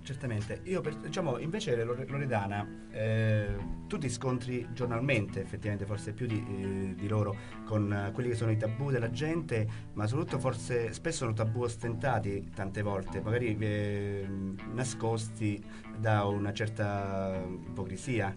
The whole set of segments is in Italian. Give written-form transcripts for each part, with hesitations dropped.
Certamente, io diciamo invece Loredana, tu ti scontri giornalmente, effettivamente forse più di loro, con quelli che sono i tabù della gente, ma soprattutto forse spesso sono tabù ostentati tante volte, magari nascosti da una certa ipocrisia.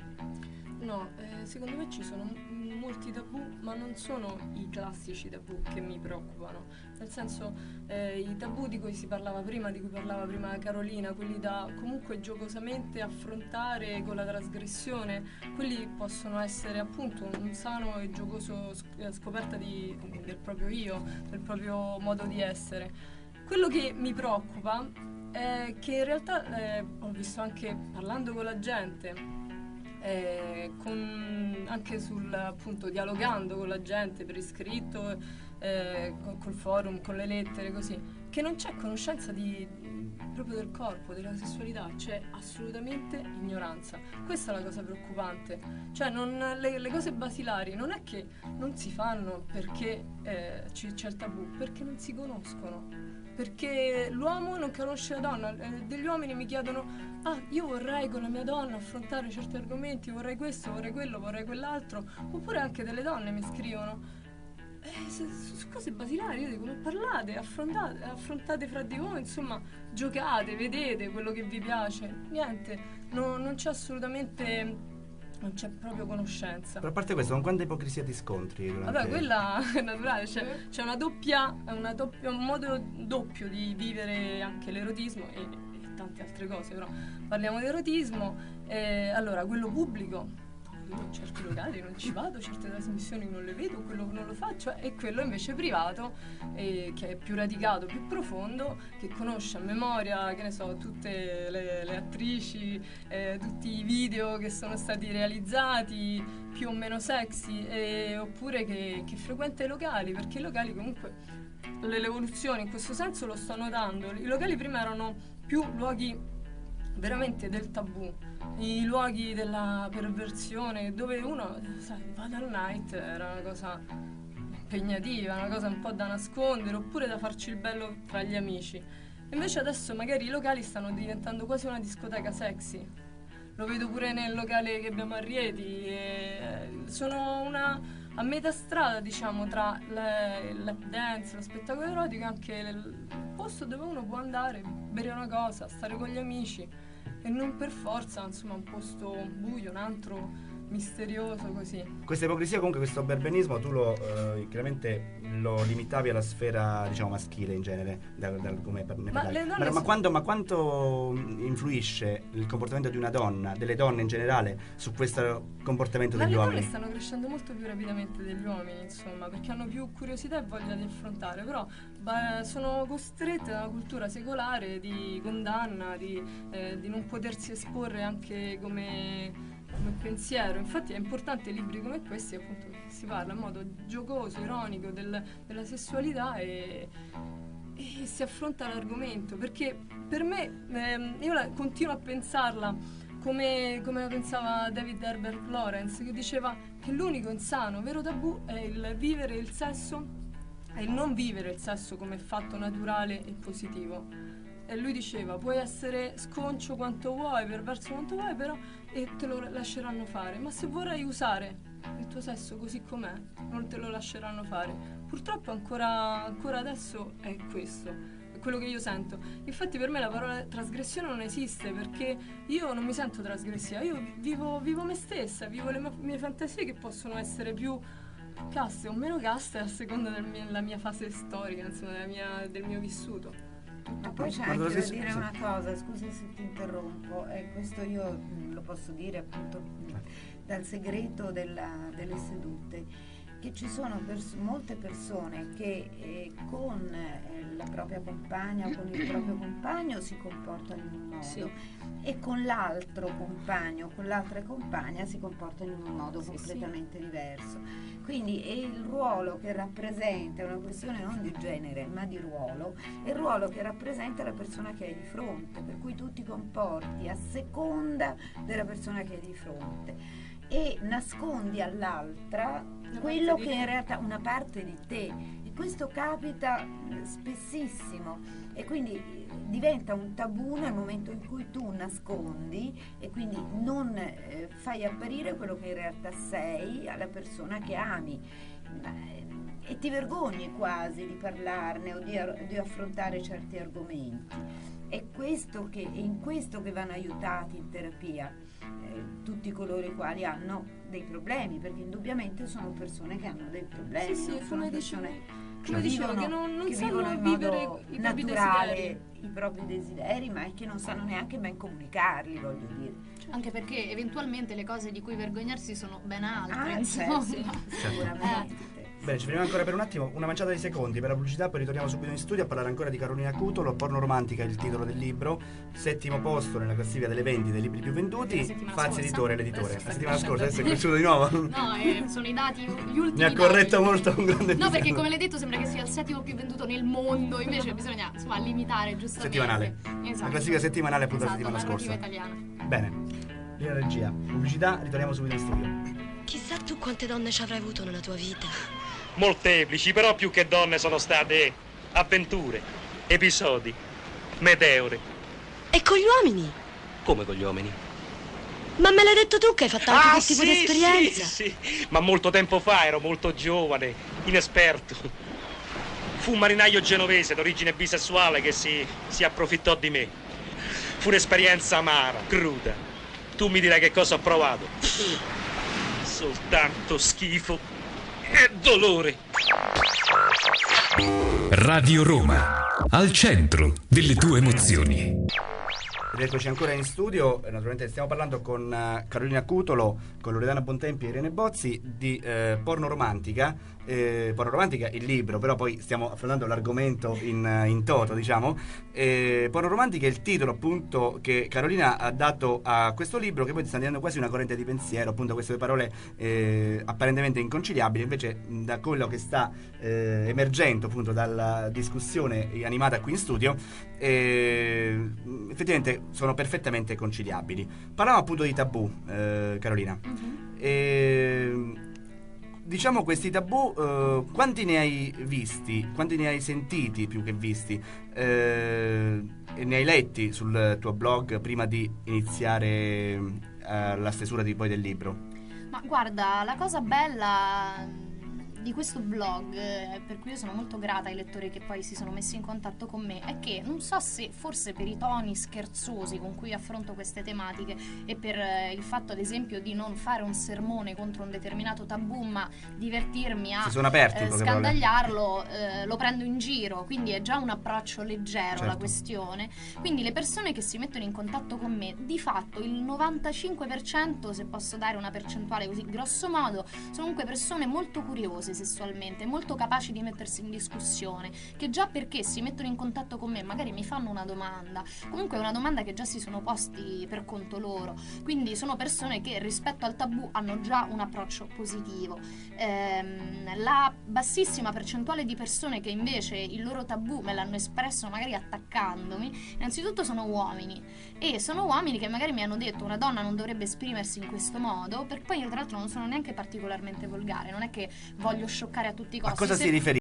No, secondo me ci sono molti tabù, ma non sono i classici tabù che mi preoccupano. Nel senso, i tabù di cui si parlava prima, di cui parlava prima Carolina, quelli da comunque giocosamente affrontare con la trasgressione, quelli possono essere appunto un sano e giocoso scoperta del proprio io, del proprio modo di essere. Quello che mi preoccupa è che in realtà ho visto anche parlando con la gente, anche sul appunto dialogando con la gente per iscritto, col forum, con le lettere, così, che non c'è conoscenza proprio del corpo, della sessualità, c'è assolutamente ignoranza. Questa è la cosa preoccupante. Cioè, le cose basilari non è che non si fanno perché c'è il tabù, perché non si conoscono. Perché l'uomo non conosce la donna, degli uomini mi chiedono: ah, io vorrei con la mia donna affrontare certi argomenti, vorrei questo, vorrei quello, vorrei quell'altro. Oppure anche delle donne mi scrivono su cose basilari. Io dico: ma parlate, affrontate fra di voi, insomma, giocate, vedete quello che vi piace. Niente, non c'è assolutamente, non c'è proprio conoscenza. Però a parte questo, con quanta ipocrisia ti scontri durante... Vabbè, quella è naturale, c'è un modo doppio di vivere anche l'erotismo e tante altre cose, però parliamo di erotismo. Allora, quello pubblico, io in certi locali non ci vado, certe trasmissioni non le vedo, quello non lo faccio, e quello invece privato, che è più radicato, più profondo, che conosce a memoria, che ne so, tutte le attrici, tutti i video che sono stati realizzati, più o meno sexy, oppure che frequenta i locali, perché i locali comunque l'evoluzione in questo senso lo sto notando. I locali prima erano più luoghi veramente del tabù, i luoghi della perversione, dove uno, sai, va dal night, era una cosa impegnativa, una cosa un po' da nascondere, oppure da farci il bello tra gli amici. Invece adesso magari i locali stanno diventando quasi una discoteca sexy. Lo vedo pure nel locale che abbiamo a Rieti, sono a metà strada, diciamo, tra il lap dance, lo spettacolo erotico, e anche il posto dove uno può andare, bere una cosa, stare con gli amici, e non per forza, insomma, un posto buio, un antro misterioso così. Questa ipocrisia, comunque, questo berbenismo, tu chiaramente lo limitavi alla sfera, diciamo, maschile in genere, come ne Ma parlavi. le donne Ma quanto influisce il comportamento di una donna, delle donne in generale, su questo comportamento Ma degli le donne uomini? stanno crescendo molto più rapidamente degli uomini, insomma, perché hanno più curiosità e voglia di affrontare, però sono costrette da una cultura secolare di condanna, di non potersi esporre anche come pensiero. Infatti è importante libri come questi, appunto, che si parla in modo giocoso, ironico della sessualità, e si affronta l'argomento, perché per me, io continuo a pensarla come la pensava David Herbert Lawrence, che diceva che l'unico insano vero tabù è il vivere il sesso e il non vivere il sesso come fatto naturale e positivo. E lui diceva: puoi essere sconcio quanto vuoi, perverso quanto vuoi, però, e te lo lasceranno fare, ma se vorrai usare il tuo sesso così com'è, non te lo lasceranno fare. Purtroppo ancora adesso è questo, è quello che io sento. Infatti per me la parola trasgressione non esiste, perché io non mi sento trasgressiva, io vivo me stessa, vivo le mie fantasie, che possono essere più caste o meno caste a seconda della mia fase storica, insomma, del mio vissuto. Ma poi c'è anche da dire una cosa, scusa se ti interrompo, e questo io lo posso dire appunto dal segreto delle sedute, che ci sono molte persone che con la propria compagna o con il proprio compagno si comportano in un modo, Sì. e con l'altro compagno o con l'altra compagna si comportano in un modo Sì, completamente diverso. Quindi è il ruolo che rappresenta, è una questione non di genere ma di ruolo, è il ruolo che rappresenta la persona che hai di fronte, per cui tu ti comporti a seconda della persona che hai di fronte e nascondi all'altra quello che in realtà è una parte di te, e questo capita spessissimo, e quindi diventa un tabù nel momento in cui tu nascondi e quindi non fai apparire quello che in realtà sei alla persona che ami, e ti vergogni quasi di parlarne o di affrontare certi argomenti. È in questo che vanno aiutati in terapia tutti coloro i quali hanno dei problemi, perché indubbiamente sono persone che hanno dei problemi, sono persone come dicevo, che non sanno in vivere modo i propri naturale desideri. i propri desideri, ma è che non sanno neanche ben comunicarli, voglio dire. Anche perché eventualmente le cose di cui vergognarsi sono ben altre, Certo, insomma. sicuramente. Bene, ci fermiamo ancora per un attimo, una manciata di secondi per la pubblicità, poi ritorniamo subito in studio a parlare ancora di Carolina Cutolo. Porno romantica è il titolo del libro, 7° posto nella classifica delle vendite dei libri più venduti. Faz Editore, l'editore. La settimana scorsa, adesso è cresciuto di nuovo. No, sono i dati, gli ultimi. Mi ha corretto molto un grande No, perché come l'hai detto sembra che sia il 7° più venduto nel mondo, invece bisogna limitare giustamente. Settimanale. Esatto. La classifica settimanale appunto Esatto, la settimana scorsa. italiana. Bene, linea regia, pubblicità, ritorniamo subito in studio. Chissà tu quante donne ci avrai avuto nella tua vita. Molteplici, però più che donne sono state avventure, episodi, meteore. E con gli uomini? Come con gli uomini? Ma me l'hai detto tu che hai fatto anche quel tipo di esperienza? Sì, ma molto tempo fa ero molto giovane, inesperto. Fu un marinaio genovese d'origine bisessuale che si approfittò di me. Fu un'esperienza amara, cruda. Tu mi dirai che cosa ho provato. Soltanto schifo e dolore. Radio Roma, al centro delle tue emozioni. Eccoci ancora in studio, naturalmente stiamo parlando con Carolina Cutolo, con Loredana Bontempi e Irene Bozzi di Porno Romantica. Porno Romantica il libro, però poi stiamo affrontando l'argomento in toto, diciamo. Porno Romantica è il titolo appunto che Carolina ha dato a questo libro, che poi sta diventando quasi una corrente di pensiero, appunto queste due parole apparentemente inconciliabili, invece da quello che sta emergendo appunto dalla discussione animata qui in studio, effettivamente sono perfettamente conciliabili. Parliamo appunto di tabù, Carolina. Diciamo questi tabù, quanti ne hai visti, quanti ne hai sentiti più che visti, e ne hai letti sul tuo blog prima di iniziare la stesura poi del libro? Ma guarda, la cosa bella di questo blog, per cui io sono molto grata ai lettori che poi si sono messi in contatto con me, è che non so se forse per i toni scherzosi con cui affronto queste tematiche e per il fatto ad esempio di non fare un sermone contro un determinato tabù, ma divertirmi a scandagliarlo, lo prendo in giro, quindi è già un approccio leggero, certo, la questione. Quindi le persone che si mettono in contatto con me, di fatto il 95%, se posso dare una percentuale così grosso modo, sono comunque persone molto curiose sessualmente, molto capaci di mettersi in discussione, che già perché si mettono in contatto con me magari mi fanno una domanda, comunque è una domanda che già si sono posti per conto loro, quindi sono persone che rispetto al tabù hanno già un approccio positivo. La bassissima percentuale di persone che invece il loro tabù me l'hanno espresso magari attaccandomi, innanzitutto sono uomini, e sono uomini che magari mi hanno detto una donna non dovrebbe esprimersi in questo modo, perché poi io tra l'altro non sono neanche particolarmente volgare, non è che voglio scioccare a tutti i costi. A cosa si riferisce?